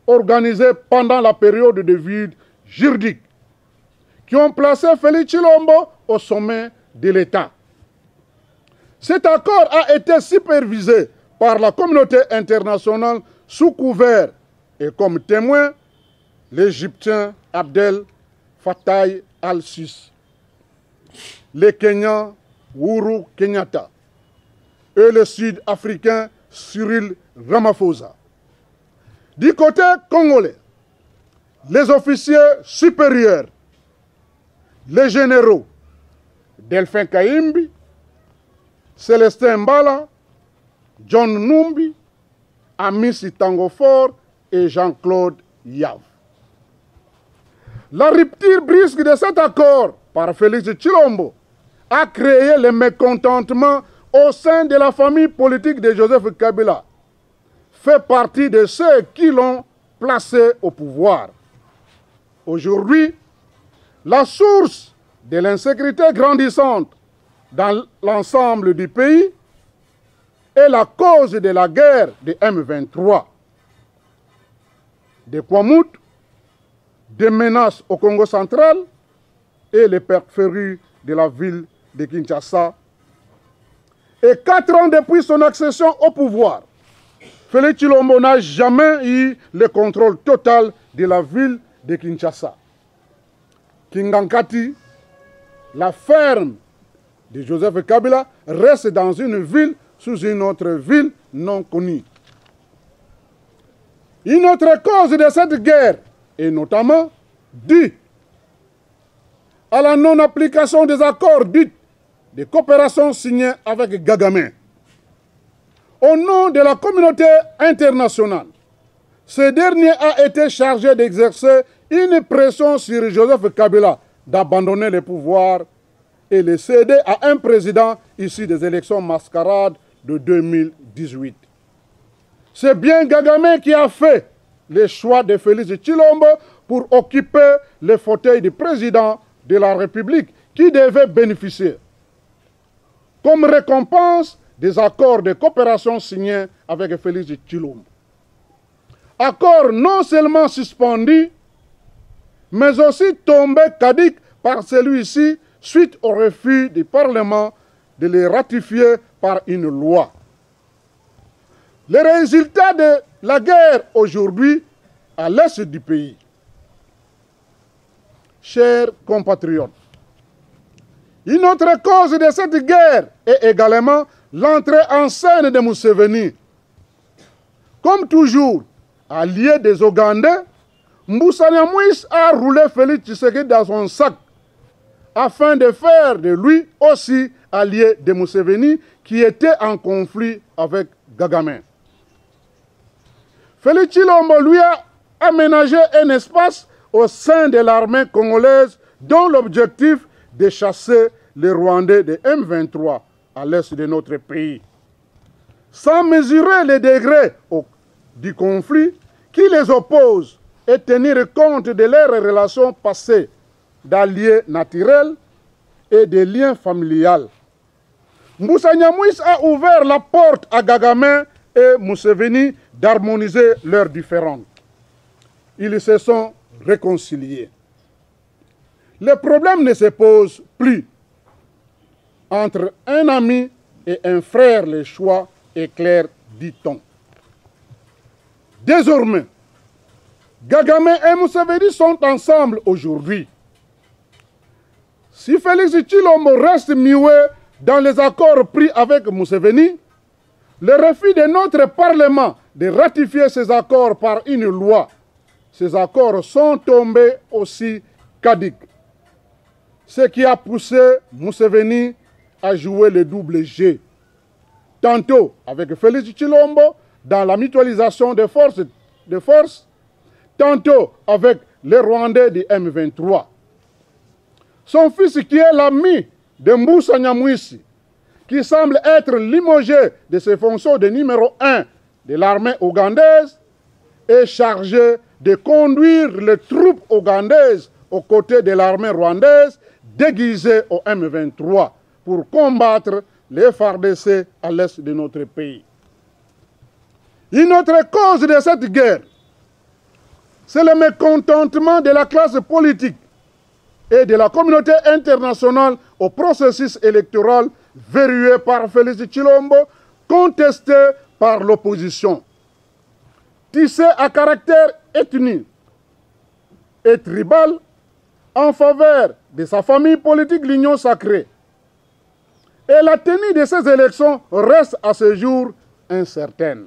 organisées pendant la période de vide juridique, qui ont placé Félix Tshilombo au sommet de l'État. Cet accord a été supervisé par la communauté internationale sous couvert et comme témoin l'Égyptien Abdel Fattah al-Sisi, le Kenyan Uhuru Kenyatta et le Sud-Africain Cyril Ramaphosa. Du côté congolais, les officiers supérieurs, les généraux Delphin Kaimbi, Célestin Mbala, John Numbi, Amici Tangofor et Jean-Claude Yav. La rupture brusque de cet accord par Félix Tshilombo a créé le mécontentement au sein de la famille politique de Joseph Kabila, fait partie de ceux qui l'ont placé au pouvoir. Aujourd'hui, la source de l'insécurité grandissante dans l'ensemble du pays est la cause de la guerre de M23. Des Kwamout, des menaces au Congo central et les périphéries de la ville de Kinshasa. Et 4 ans depuis son accession au pouvoir, Félix Tshilombo n'a jamais eu le contrôle total de la ville de Kinshasa. Kingankati, la ferme de Joseph Kabila, reste dans une ville sous une autre ville non connue. Une autre cause de cette guerre est notamment due à la non-application des accords dits de coopération signés avec Gagamé. Au nom de la communauté internationale, Ce dernier a été chargé d'exercer une pression sur Joseph Kabila d'abandonner le pouvoir et le céder à un président issu des élections mascarades de 2018. C'est bien Kagame qui a fait le choix de Félix Tshilombo pour occuper le fauteuil du président de la République qui devait bénéficier, comme récompense, des accords de coopération signés avec Félix Tshilombo. Accords non seulement suspendus, mais aussi tombés caducs par celui-ci suite au refus du Parlement de les ratifier par une loi. Les résultats de la guerre aujourd'hui à l'est du pays. Chers compatriotes, une autre cause de cette guerre est également l'entrée en scène de Museveni. Comme toujours, allié des Ougandais, Mbusa Nyamwisi a roulé Félix Tshisekedi dans son sac afin de faire de lui aussi allié de Museveni qui était en conflit avec Kagame. Félix Tshilombo lui a aménagé un espace au sein de l'armée congolaise dont l'objectif de chasser les Rwandais de M23 à l'est de notre pays. Sans mesurer les degrés du conflit qui les oppose et tenir compte de leurs relations passées d'alliés naturels et des liens familiaux. Mbusa Nyamwisi a ouvert la porte à Kagame et Museveni d'harmoniser leurs différends. Ils se sont réconciliés. Le problème ne se pose plus. Entre un ami et un frère, le choix est clair, dit-on. Désormais, Kagame et Museveni sont ensemble aujourd'hui. Si Félix Tshilombo reste muet dans les accords pris avec Museveni, le refus de notre Parlement de ratifier ces accords par une loi, ces accords sont tombés aussi caducs. Ce qui a poussé Museveni à jouer le double G. Tantôt avec Félix Tshilombo dans la mutualisation des forces, tantôt avec les Rwandais du M23. Son fils qui est l'ami de Mbusa Nyamwisi, qui semble être limogé de ses fonctions de numéro 1 de l'armée ougandaise, est chargé de conduire les troupes ougandaises aux côtés de l'armée rwandaise déguisée au M23 pour combattre les FARDC à l'est de notre pays. Une autre cause de cette guerre, c'est le mécontentement de la classe politique et de la communauté internationale au processus électoral verrouillé par Félix Tshilombo, contesté par l'opposition. Tissé à caractère ethnique et tribal en faveur de sa famille politique, l'Union sacrée. Et la tenue de ces élections reste à ce jour incertaine.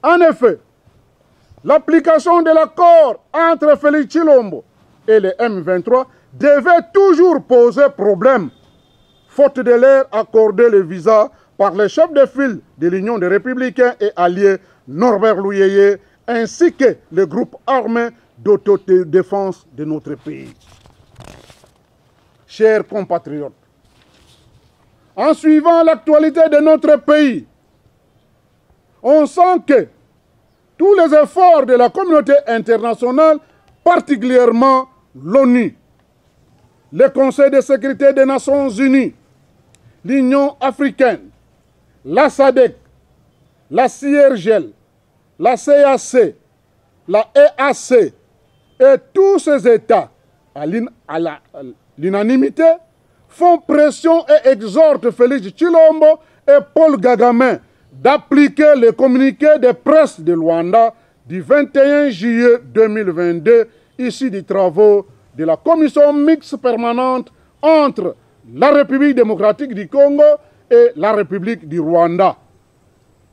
En effet, l'application de l'accord entre Félix Tshilombo et le M23 devait toujours poser problème, faute de leur accorder le visa par les chefs de file de l'Union des Républicains et alliés Norbert Louyeye, ainsi que le groupe armé d'autodéfense de notre pays. Chers compatriotes, en suivant l'actualité de notre pays, on sent que tous les efforts de la communauté internationale, particulièrement l'ONU, le Conseil de sécurité des Nations Unies, l'Union africaine, la SADC, la CIRGL, la CAC, la EAC et tous ces États, à l'unanimité, font pression et exhortent Félix Tshilombo et Paul Kagame d'appliquer le communiqué de presse de Luanda du 21 juillet 2022, issu des travaux de la commission mixte permanente entre la République démocratique du Congo et la République du Rwanda,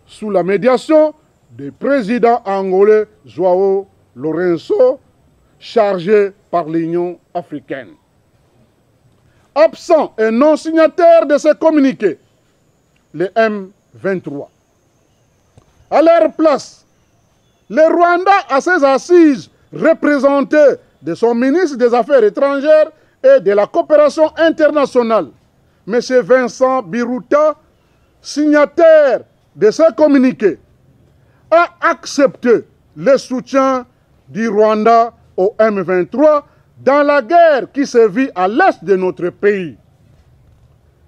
sous la médiation du président angolais Joao Lourenço, chargé par l'Union africaine. Absent et non signataire de ce communiqué, le M23. À leur place, Le Rwanda, à ses assises, représenté de son ministre des Affaires étrangères et de la coopération internationale, M. Vincent Biruta, signataire de ce communiqué, a accepté le soutien du Rwanda au M23 dans la guerre qui se vit à l'est de notre pays.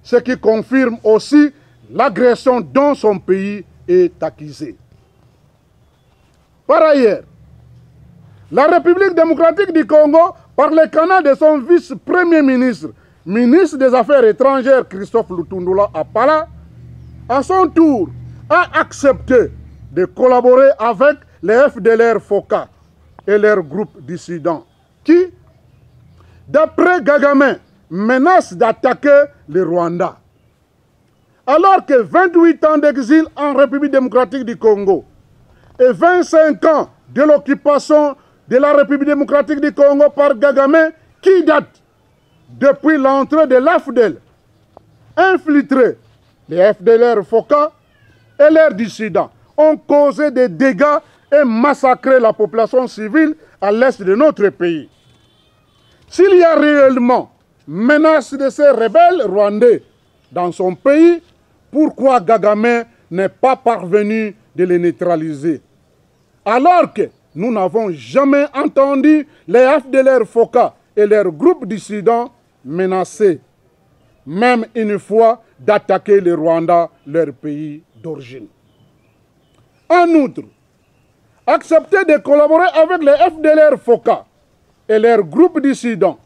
Ce qui confirme aussi l'agression dont son pays est accusé. Par ailleurs, la République démocratique du Congo, par le canal de son vice-premier ministre, ministre des Affaires étrangères Christophe Lutundula Apala, à son tour, a accepté de collaborer avec les FDLR-FOCA et leurs groupes dissidents qui, d'après Kagame, menacent d'attaquer le Rwanda. Alors que 28 ans d'exil en République démocratique du Congo et 25 ans de l'occupation de la République démocratique du Congo par Kagame, qui date depuis l'entrée de l'AFDEL, infiltré les FDLR-FOCA et leurs dissidents, ont causé des dégâts et massacré la population civile à l'est de notre pays. S'il y a réellement menace de ces rebelles rwandais dans son pays, pourquoi Kagame n'est pas parvenu de les neutraliser? Alors que nous n'avons jamais entendu les FDLR-FOCA et leurs groupes dissidents menacés, même une fois, d'attaquer le Rwanda, leur pays d'origine. En outre, accepter de collaborer avec les FDLR-FOCA et leurs groupes dissidents,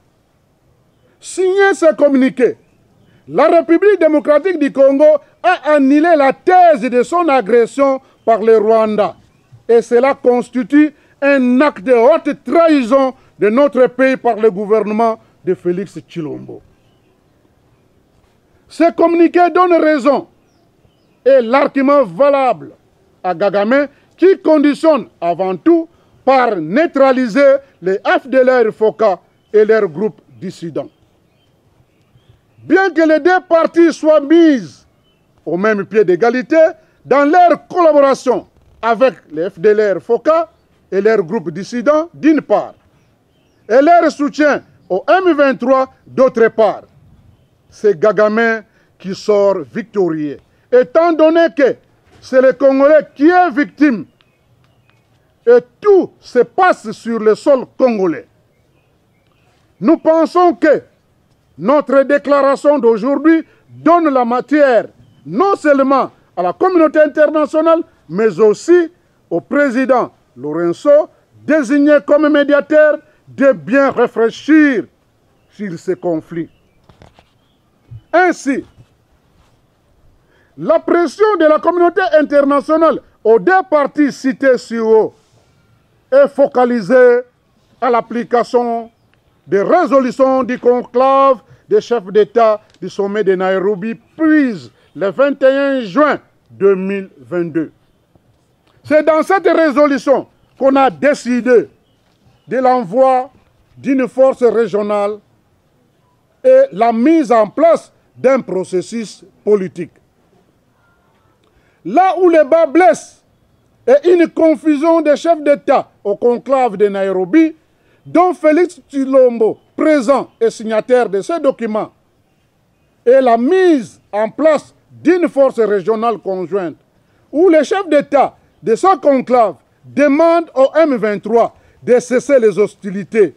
signer ce communiqué, la République démocratique du Congo a annulé la thèse de son agression par le Rwanda. Et cela constitue un acte de haute trahison de notre pays par le gouvernement de Félix Tshilombo. Ce communiqué donne raison et l'argument valable à Kagame qui conditionne avant tout par neutraliser les FDLR-FOCA et leurs groupes dissidents. Bien que les deux parties soient mises au même pied d'égalité dans leur collaboration avec les FDLR-FOCA et leurs groupes dissidents d'une part, et leur soutien au M23 d'autre part, c'est Kagame qui sort victorieux, étant donné que c'est le Congolais qui est victime et tout se passe sur le sol congolais. Nous pensons que notre déclaration d'aujourd'hui donne la matière non seulement à la communauté internationale, mais aussi au président Lorenzo, désigné comme médiateur, de bien réfléchir sur ce conflit. Ainsi, la pression de la communauté internationale aux deux parties citées sur haut est focalisée à l'application des résolutions du conclave des chefs d'État du sommet de Nairobi prise le 21 juin 2022. C'est dans cette résolution qu'on a décidé de l'envoi d'une force régionale et la mise en place d'un processus politique. Là où le bas blesse et une confusion des chefs d'État au conclave de Nairobi, dont Félix Tshilombo, présent et signataire de ce document, et la mise en place d'une force régionale conjointe, où les chefs d'État de ce conclave demandent au M23 de cesser les hostilités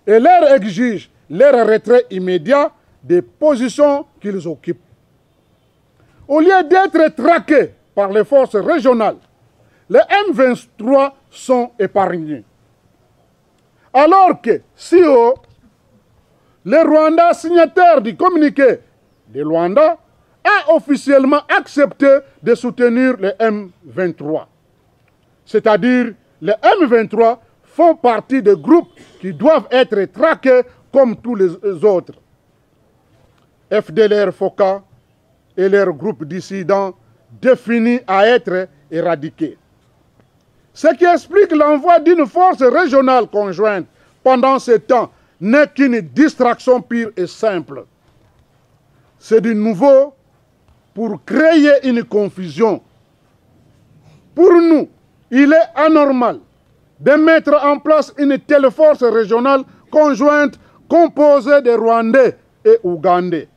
et leur exigent leur retrait immédiat des positions qu'ils occupent. Au lieu d'être traqués par les forces régionales, les M23 sont épargnés. Alors que si haut, le Rwanda, signataire du communiqué de Luanda, a officiellement accepté de soutenir le M23. C'est-à-dire, les M23 font partie de groupes qui doivent être traqués comme tous les autres. FDLR-FOCA et leurs groupes dissidents définis à être éradiqués. Ce qui explique l'envoi d'une force régionale conjointe pendant ce temps n'est qu'une distraction pure et simple. C'est du nouveau pour créer une confusion. Pour nous, il est anormal de mettre en place une telle force régionale conjointe composée de Rwandais et Ougandais,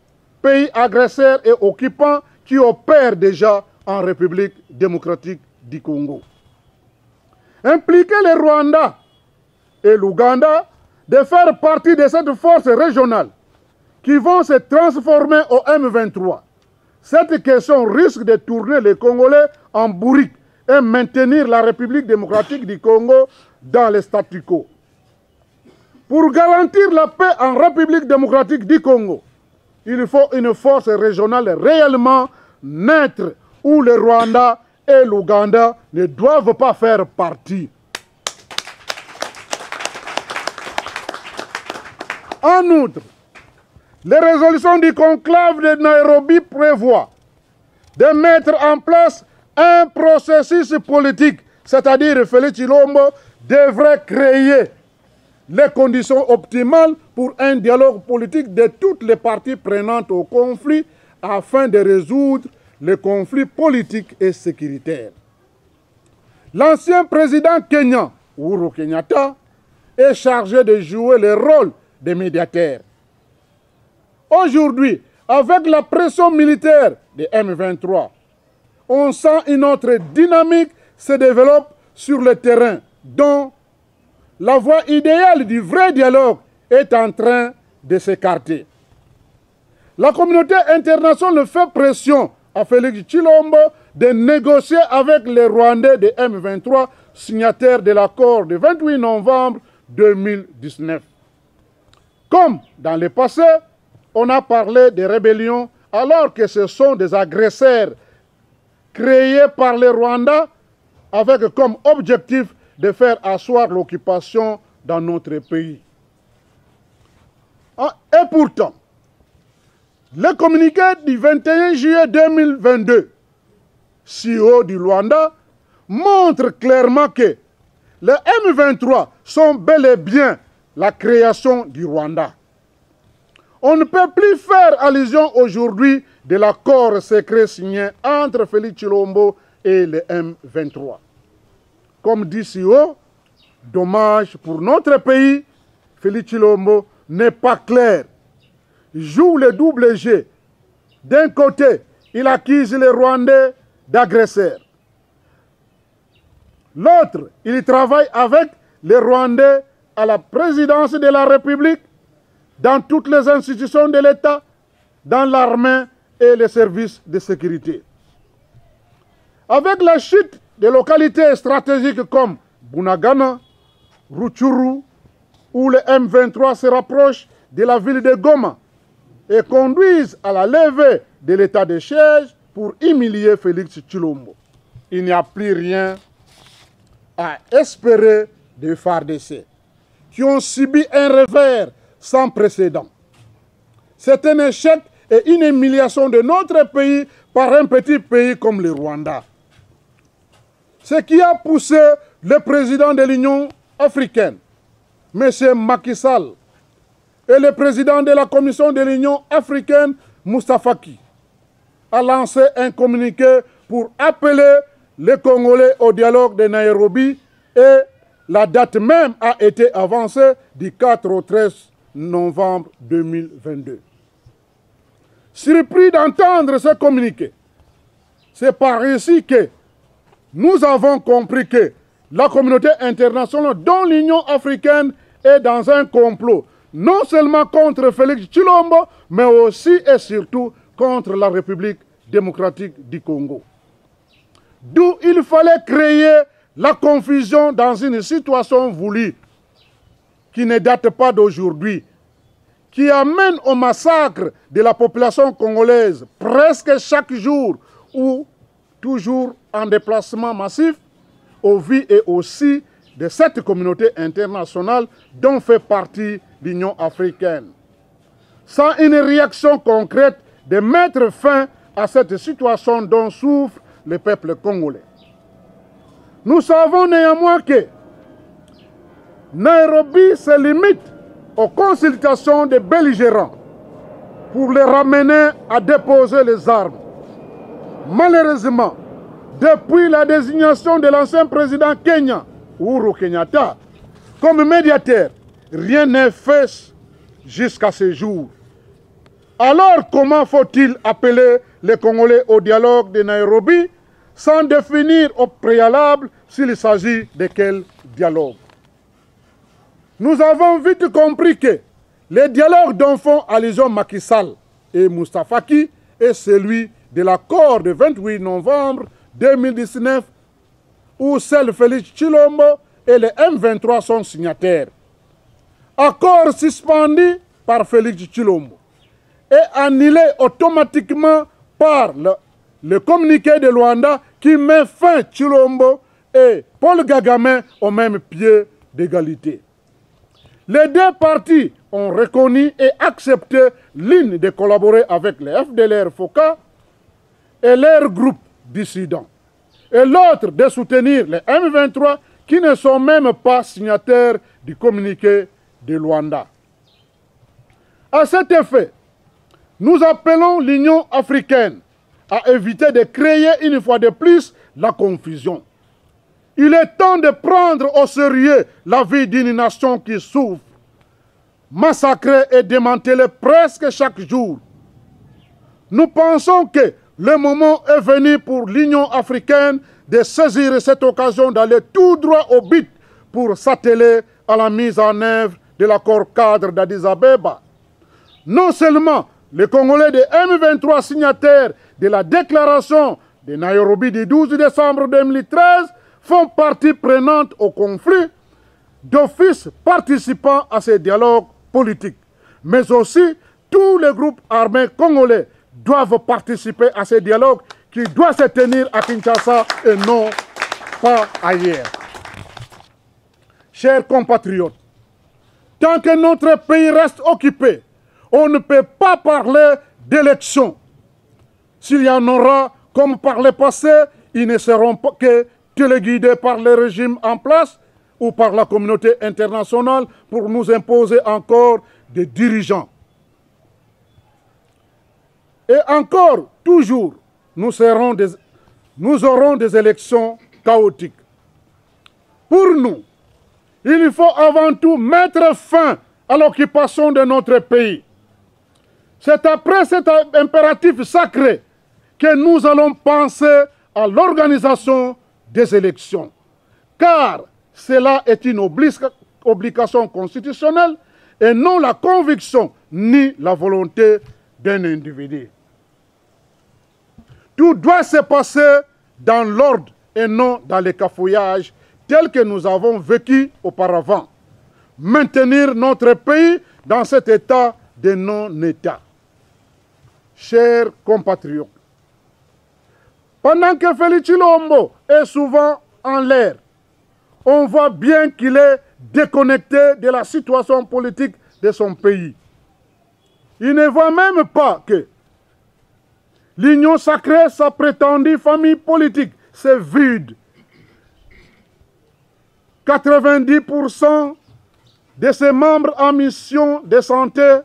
pays agresseurs et occupants qui opèrent déjà en République démocratique du Congo. Impliquer le Rwanda et l'Ouganda de faire partie de cette force régionale qui vont se transformer au M23. Cette question risque de tourner les Congolais en bourrique et maintenir la République démocratique du Congo dans le statu quo. Pour garantir la paix en République démocratique du Congo, il faut une force régionale réellement neutre où le Rwanda et l'Ouganda ne doivent pas faire partie. En outre, les résolutions du conclave de Nairobi prévoient de mettre en place un processus politique, c'est-à-dire Félix Tshilombo devrait créer les conditions optimales pour un dialogue politique de toutes les parties prenantes au conflit afin de résoudre les conflits politiques et sécuritaires. L'ancien président kenyan, Uhuru Kenyatta, est chargé de jouer le rôle de médiateur. Aujourd'hui, avec la pression militaire de M23, on sent une autre dynamique se développe sur le terrain, dont la voie idéale du vrai dialogue est en train de s'écarter. La communauté internationale fait pression à Félix Tshilombo de négocier avec les Rwandais de M23, signataires de l'accord du 28 novembre 2019. Comme dans le passé, on a parlé de rébellions alors que ce sont des agresseurs créés par les Rwandais avec comme objectif de faire asseoir l'occupation dans notre pays. Et pourtant, le communiqué du 21 juillet 2022, CEO du Rwanda, montre clairement que les M23 sont bel et bien la création du Rwanda. On ne peut plus faire allusion aujourd'hui de l'accord secret signé entre Félix Tshilombo et le M23. Comme dit CEO, dommage pour notre pays, Félix Tshilombo n'est pas clair. Il joue le double jeu. D'un côté, il accuse les Rwandais d'agresseurs. L'autre, il travaille avec les Rwandais à la présidence de la République, dans toutes les institutions de l'État, dans l'armée et les services de sécurité. Avec la chute des localités stratégiques comme Bunagana, Rutshuru, où le M23 se rapproche de la ville de Goma et conduisent à la levée de l'état de siège pour humilier Félix Tshilombo. Il n'y a plus rien à espérer des FARDC, qui ont subi un revers sans précédent. C'est un échec et une humiliation de notre pays par un petit pays comme le Rwanda. Ce qui a poussé le président de l'Union africaine, M. Macky Sall, et le président de la Commission de l'Union africaine, Moussa Faki, a lancé un communiqué pour appeler les Congolais au dialogue de Nairobi et la date même a été avancée du 4 au 13 novembre 2022. Surpris d'entendre ce communiqué, c'est par ici que nous avons compris que la communauté internationale, dont l'Union africaine, est dans un complot, non seulement contre Félix Tshilombo, mais aussi et surtout contre la République démocratique du Congo. D'où il fallait créer la confusion dans une situation voulue qui ne date pas d'aujourd'hui, qui amène au massacre de la population congolaise presque chaque jour ou toujours en déplacement massif, au vu et aussi de cette communauté internationale dont fait partie l'Union africaine. Sans une réaction concrète de mettre fin à cette situation dont souffre le peuple congolais. Nous savons néanmoins que Nairobi se limite aux consultations des belligérants pour les ramener à déposer les armes. Malheureusement, depuis la désignation de l'ancien président Kenya, Uhuru Kenyatta, comme médiateur, rien n'est fait jusqu'à ce jour. Alors comment faut-il appeler les Congolais au dialogue de Nairobi sans définir au préalable s'il s'agit de quel dialogue? Nous avons vite compris que le dialogue dont font allusion Macky Sall et Moustapha Ki est celui de l'accord du 28 novembre 2019 où seul Félix Tshilombo et le M23 sont signataires. Accord suspendu par Félix Tshilombo et annulé automatiquement par le communiqué de Luanda qui met fin Tshilombo et Paul Kagame au même pied d'égalité. Les deux parties ont reconnu et accepté l'une de collaborer avec les FDLR FOCA et leurs groupes dissidents, et l'autre de soutenir les M23 qui ne sont même pas signataires du communiqué de Luanda. À cet effet, nous appelons l'Union africaine à éviter de créer une fois de plus la confusion. Il est temps de prendre au sérieux la vie d'une nation qui souffre, massacrée et démantelée presque chaque jour. Nous pensons que le moment est venu pour l'Union africaine de saisir cette occasion d'aller tout droit au but pour s'atteler à la mise en œuvre de l'accord cadre d'Addis Abeba. Non seulement les Congolais de M23 signataires de la déclaration de Nairobi du 12 décembre 2013 font partie prenante au conflit, d'office participant à ces dialogues politiques. Mais aussi, tous les groupes armés congolais doivent participer à ces dialogues qui doivent se tenir à Kinshasa et non pas ailleurs. Chers compatriotes, tant que notre pays reste occupé, on ne peut pas parler d'élections. S'il y en aura, comme par le passé, ils ne seront pas que téléguidés par le régime en place ou par la communauté internationale pour nous imposer encore des dirigeants. Et encore, toujours, nous aurons des élections chaotiques. Pour nous, il faut avant tout mettre fin à l'occupation de notre pays. C'est après cet impératif sacré que nous allons penser à l'organisation des élections. Car cela est une obligation constitutionnelle et non la conviction ni la volonté d'un individu. Tout doit se passer dans l'ordre et non dans les cafouillages tels que nous avons vécu auparavant. Maintenir notre pays dans cet état de non-état. Chers compatriotes, pendant que Félix Tshilombo est souvent en l'air, on voit bien qu'il est déconnecté de la situation politique de son pays. Il ne voit même pas que l'union sacrée, sa prétendue famille politique, c'est vide. 90% de ses membres en mission de santé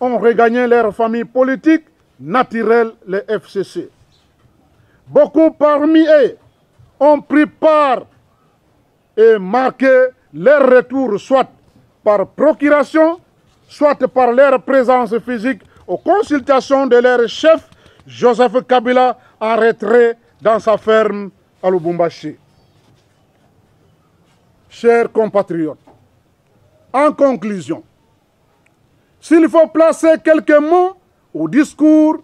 ont regagné leur famille politique naturelle, les FCC. Beaucoup parmi eux ont pris part et marqué leur retour soit par procuration, soit par leur présence physique aux consultations de leur chef, Joseph Kabila, en retrait dans sa ferme à Lubumbashi. Chers compatriotes, en conclusion, s'il faut placer quelques mots au discours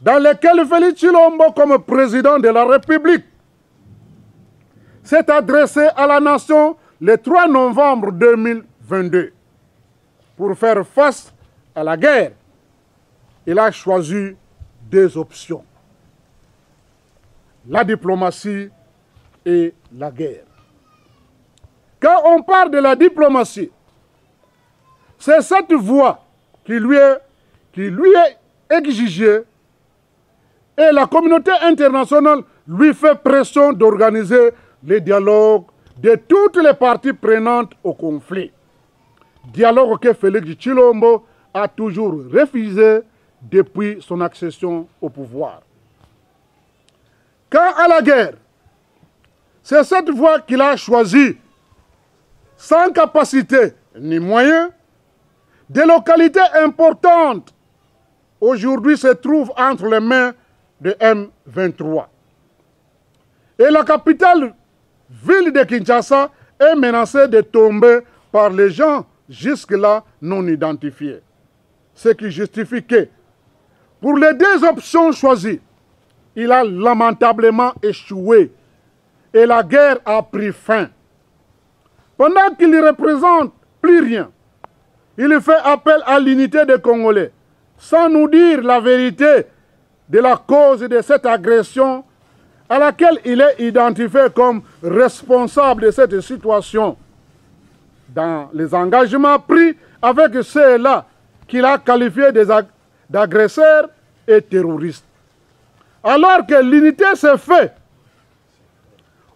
dans lequel Félix Tshilombo, comme président de la République, s'est adressé à la nation le 3 novembre 2022 pour faire face à la guerre, il a choisi deux options: la diplomatie et la guerre. Quand on parle de la diplomatie, c'est cette voie qui lui est exigée et la communauté internationale lui fait pression d'organiser les dialogues de toutes les parties prenantes au conflit. Dialogue que Félix Tshilombo a toujours refusé depuis son accession au pouvoir. Quant à la guerre, C'est cette voie qu'il a choisie. Sans capacité ni moyens, des localités importantes aujourd'hui se trouvent entre les mains de M23. Et la capitale, ville de Kinshasa, est menacée de tomber par les gens jusque-là non identifiés. Ce qui justifie que, pour les deux options choisies, il a lamentablement échoué et la guerre a pris fin. Pendant qu'il ne représente plus rien, il fait appel à l'unité des Congolais, sans nous dire la vérité de la cause de cette agression à laquelle il est identifié comme responsable de cette situation. Dans les engagements pris avec ceux-là qu'il a qualifiés d'agresseurs et terroristes. Alors que l'unité s'est faite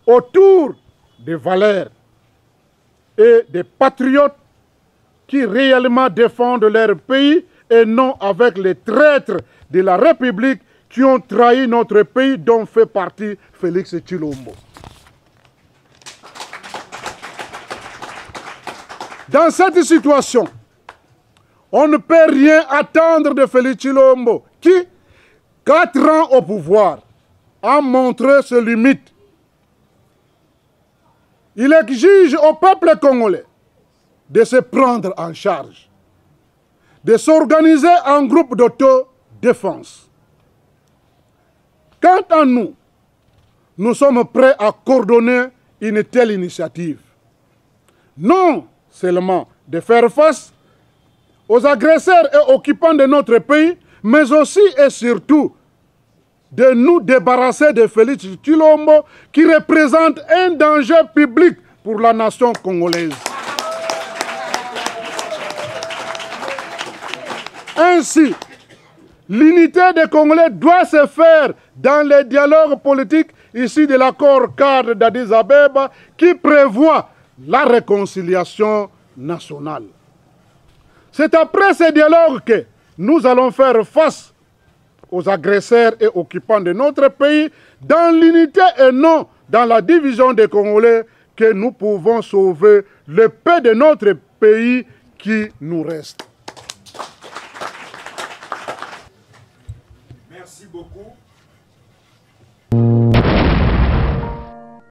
autour des valeurs et des patriotes qui réellement défendent leur pays et non avec les traîtres de la République qui ont trahi notre pays dont fait partie Félix Tshilombo. Dans cette situation, on ne peut rien attendre de Félix Tshilombo qui, 4 ans au pouvoir, a montré ses limites. Il exige au peuple congolais de se prendre en charge, de s'organiser en groupe d'autodéfense. Quant à nous, nous sommes prêts à coordonner une telle initiative. Non seulement de faire face aux agresseurs et occupants de notre pays, mais aussi et surtout de nous débarrasser de Félix Tshilombo qui représente un danger public pour la nation congolaise. Ainsi, l'unité des Congolais doit se faire dans les dialogues politiques issus de l'accord cadre d'Addis Abeba qui prévoit la réconciliation nationale. C'est après ces dialogues que nous allons faire face aux agresseurs et occupants de notre pays dans l'unité et non dans la division des Congolais que nous pouvons sauver le peu de notre pays qui nous reste. Merci beaucoup.